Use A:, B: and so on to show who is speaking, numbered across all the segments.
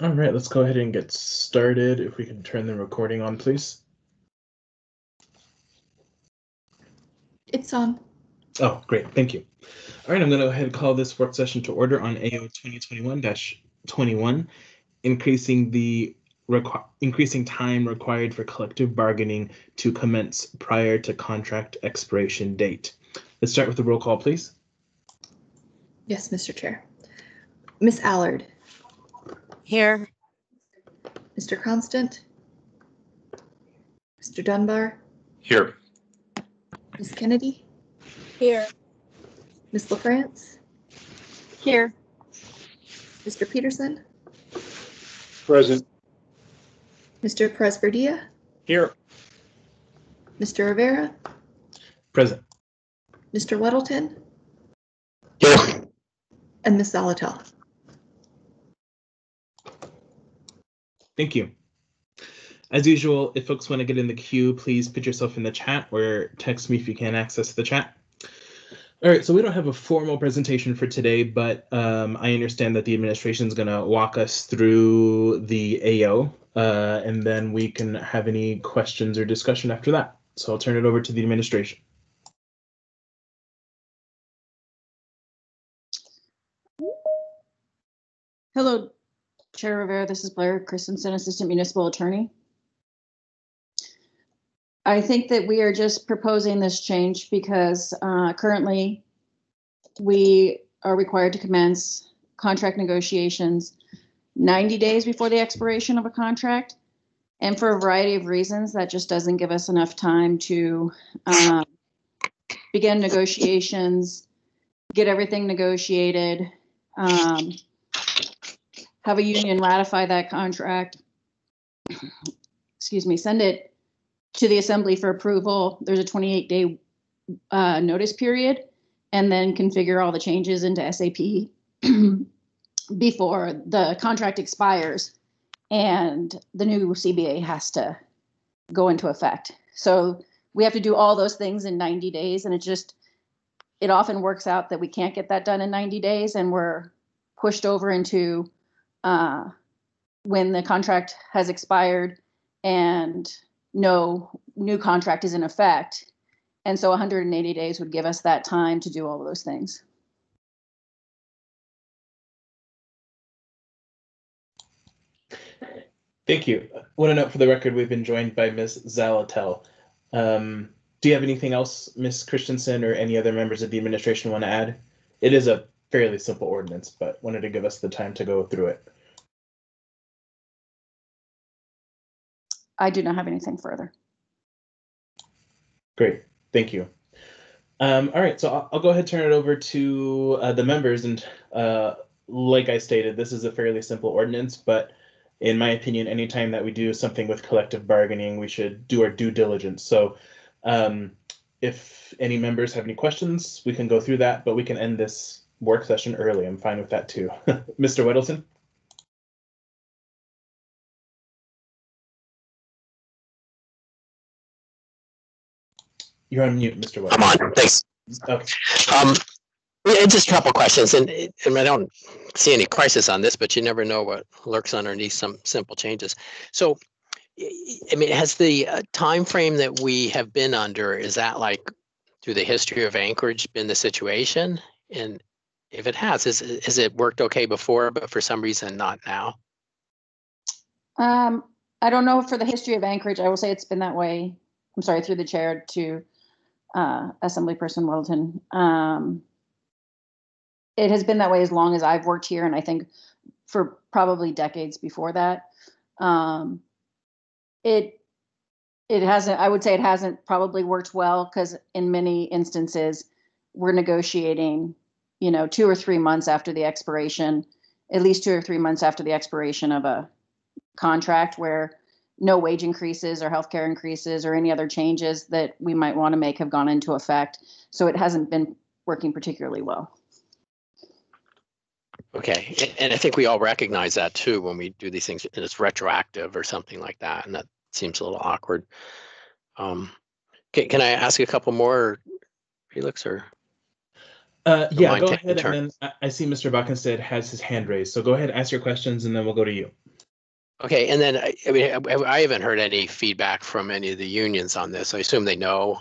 A: All right, let's go ahead and get started. If we can turn the recording on, please.
B: It's on.
A: Oh, great. Thank you. All right, I'm going to go ahead and call this work session to order on AO 2021-21, increasing time required for collective bargaining to commence prior to contract expiration date. Let's start with the roll call, please.
B: Yes, Mr. Chair. Ms. Allard.
C: Here.
B: Mr. Constant. Mr. Dunbar.
D: Here.
B: Ms. Kennedy.
C: Here.
B: Ms. LaFrance.
C: Here.
B: Mr. Peterson.
D: Present.
B: Mr. Presberdia.
D: Here.
B: Mr. Rivera.
A: Present.
B: Mr. Weddleton.
D: Here.
B: And Ms. Zalatel.
A: Thank you. As usual, if folks want to get in the queue, please put yourself in the chat or text me if you can't access the chat. All right, so we don't have a formal presentation for today, but I understand that the administration is going to walk us through the AO, and then we can have any questions or discussion after that. So I'll turn it over to the administration.
C: Hello, Chair Rivera. This is Blair Christensen, Assistant Municipal Attorney. I think that we are just proposing this change because currently we are required to commence contract negotiations 90 days before the expiration of a contract. And for a variety of reasons, that just doesn't give us enough time to begin negotiations, get everything negotiated, have a union ratify that contract, excuse me, send it to the assembly for approval. There's a 28-day notice period, and then configure all the changes into SAP before the contract expires and the new CBA has to go into effect. So we have to do all those things in 90 days, and it often works out that we can't get that done in 90 days, and we're pushed over into when the contract has expired and no new contract is in effect. And so 180 days would give us that time to do all of those things.
A: Thank you. I want to note for the record, we've been joined by Ms. Zalatel. Do you have anything else, Ms. Christensen, or any other members of the administration want to add? It is a fairly simple ordinance, but wanted to give us the time to go through it.
C: I do not have anything further.
A: Great, thank you. All right, so I'll go ahead and turn it over to the members. And like I stated, this is a fairly simple ordinance, but in my opinion, anytime that we do something with collective bargaining, we should do our due diligence. So if any members have any questions, we can go through that, but we can end this work session early. I'm fine with that too. Mr. Weddleton? You're on mute, Mr. Weddleton.
D: I'm on. Thanks.
A: Okay.
D: Just a couple questions, and I don't see any crisis on this, but you never know what lurks underneath some simple changes. So, I mean, has the time frame that we have been under, is that like through the history of Anchorage been the situation? And if it has it worked okay before, but for some reason not now?
C: I don't know for the history of Anchorage. I will say it's been that way. I'm sorry, through the chair to Assemblyperson Weddleton. It has been that way as long as I've worked here, and I think for probably decades before that. It hasn't, I would say it hasn't probably worked well, because in many instances we're negotiating, 2 or 3 months after the expiration, at least 2 or 3 months after the expiration of a contract, where no wage increases or healthcare increases or any other changes that we might want to make have gone into effect. So it hasn't been working particularly well.
D: Okay, and I think we all recognize that too when we do these things, and it's retroactive or something like that, and that seems a little awkward. Can I ask you a couple more, Felix, or?
A: Yeah, go ahead, and then I see Mr. Buckenstead has his hand raised, so go ahead, ask your questions, and then we'll go to you.
D: Okay, and then I mean, I haven't heard any feedback from any of the unions on this. I assume they know.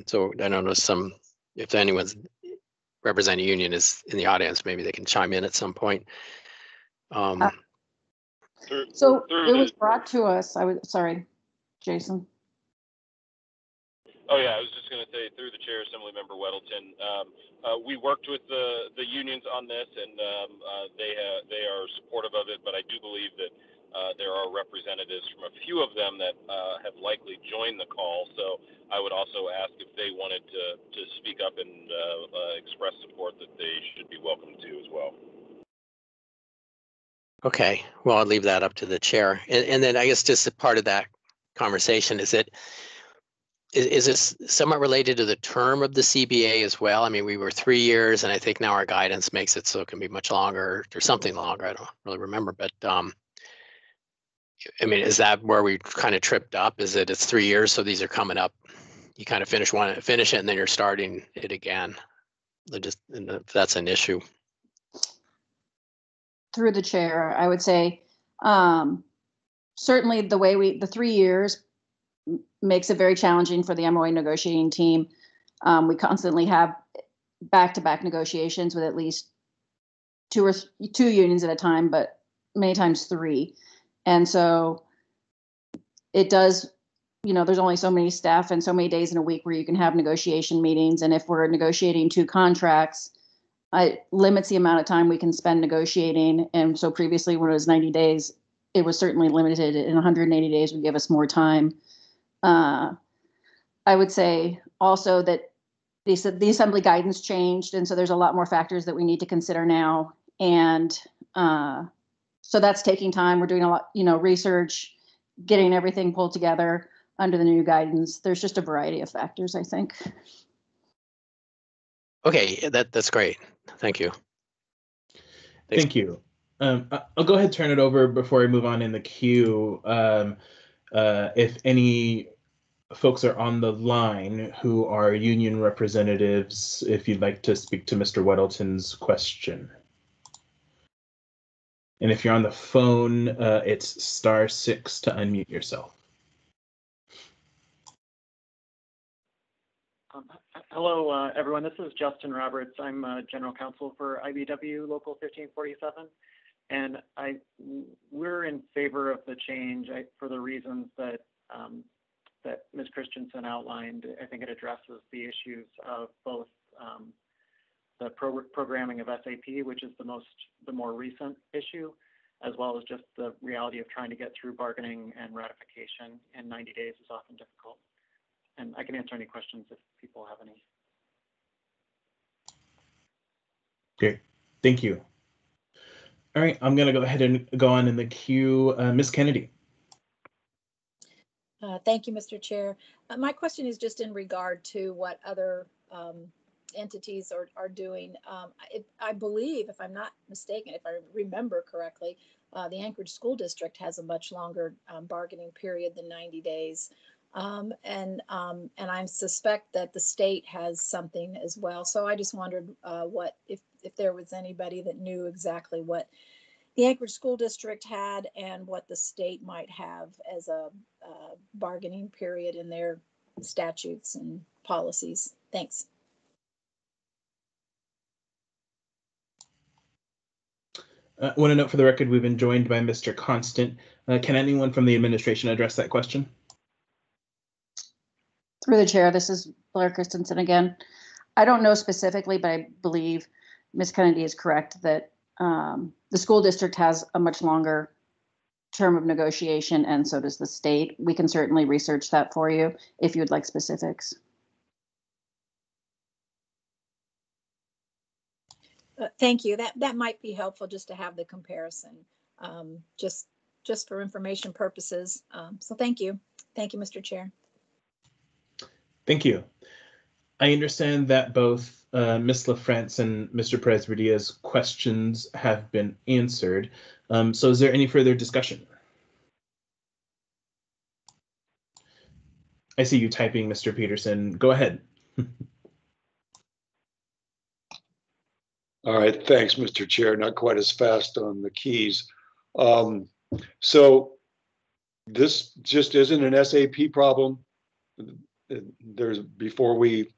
D: So I don't know if anyone's representing a union is in the audience, maybe they can chime in at some point.
C: So it was brought to us. Sorry, Jason.
E: Oh yeah, I was just going to say through the chair, Assemblymember Weddleton. We worked with the unions on this, and they are supportive of it. But I do believe that there are representatives from a few of them that have likely joined the call. So I would also ask if they wanted to speak up and express support, that they should be welcome to as well.
D: Okay, well, I'll leave that up to the chair. And then I guess just a part of that conversation is this somewhat related to the term of the CBA as well? I mean, we were 3 years, and I think now our guidance makes it so it can be much longer or something longer. I don't really remember, but I mean, is that where we kind of tripped up? Is that it's 3 years, so these are coming up? You kind of finish it, and then you're starting it again. And if that's an issue.
C: Through the chair, I would say certainly the 3 years makes it very challenging for the MOA negotiating team. We constantly have back-to-back negotiations with at least two unions at a time, but many times 3. And so it does, there's only so many staff and so many days in a week where you can have negotiation meetings. And if we're negotiating 2 contracts, it limits the amount of time we can spend negotiating. And so previously, when it was 90 days, it was certainly limited. In 180 days would give us more time. I would say also that the assembly guidance changed, and so there's a lot more factors that we need to consider now. And so that's taking time. We're doing a lot, research, getting everything pulled together under the new guidance. There's just a variety of factors, I think.
D: Okay, that's great. Thank you. Thanks.
A: Thank you. I'll go ahead and turn it over before I move on in the queue. If any folks are on the line who are union representatives, if you'd like to speak to Mr. Weddleton's question. And if you're on the phone, it's *6 to unmute yourself.
F: Hello, everyone. This is Justin Roberts. I'm General Counsel for IBW Local 1547, and we're in favor of the change for the reasons that Ms. Christensen outlined. I think it addresses the issues of both the programming of SAP, which is the more recent issue, as well as just the reality of trying to get through bargaining and ratification in 90 days is often difficult. And I can answer any questions if people have any.
A: Great, thank you. All right, I'm gonna go ahead and go on in the queue. Ms. Kennedy.
G: Thank you, Mr. Chair. My question is just in regard to what other entities are doing. I believe, if I'm not mistaken, if I remember correctly, the Anchorage School District has a much longer bargaining period than 90 days. And I suspect that the state has something as well. So I just wondered if there was anybody that knew exactly what the Anchorage School District had and what the state might have as a bargaining period in their statutes and policies. Thanks.
A: I want to note for the record, we've been joined by Mr. Constant. Can anyone from the administration address that question?
C: Through the chair, this is Blair Christensen again. I don't know specifically, but I believe Ms. Kennedy is correct that the school district has a much longer term of negotiation, and so does the state. We can certainly research that for you if you would like specifics.
G: Thank you. That might be helpful just to have the comparison, just for information purposes. So thank you. Thank you, Mr. Chair.
A: Thank you. I understand that both Ms. LaFrance and Mr. Perez-Verdia's questions have been answered. So is there any further discussion? I see you typing, Mr. Peterson. Go ahead.
H: All right, thanks, Mr. Chair. Not quite as fast on the keys. So this just isn't an SAP problem. Before we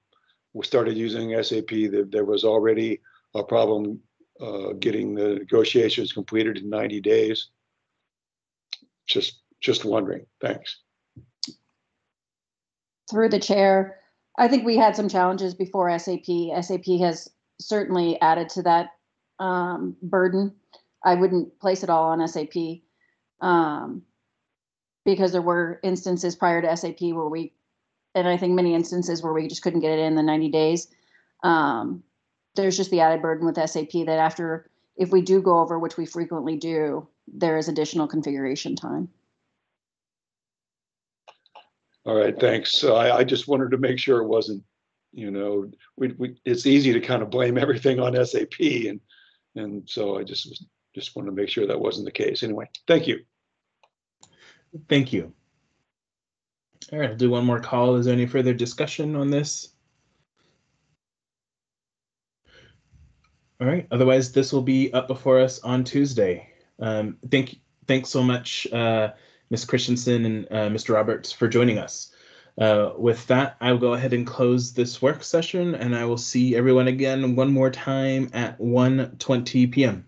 H: started using SAP, there was already a problem getting the negotiations completed in 90 days. Just wondering. Thanks.
C: Through the chair, I think we had some challenges before SAP. SAP has certainly added to that burden. I wouldn't place it all on SAP because there were instances prior to SAP where and I think many instances where we just couldn't get it in the 90 days. There's just the added burden with SAP that if we do go over, which we frequently do, there is additional configuration time.
H: All right, thanks. So I just wanted to make sure it wasn't, it's easy to kind of blame everything on SAP, and so I just wanted to make sure that wasn't the case. Anyway, thank you.
A: Thank you. All right, I'll do one more call. Is there any further discussion on this? All right, otherwise this will be up before us on Tuesday. Thanks so much, Ms. Christensen and Mr. Roberts, for joining us. With that, I will go ahead and close this work session, and I will see everyone again one more time at 1:20 p.m.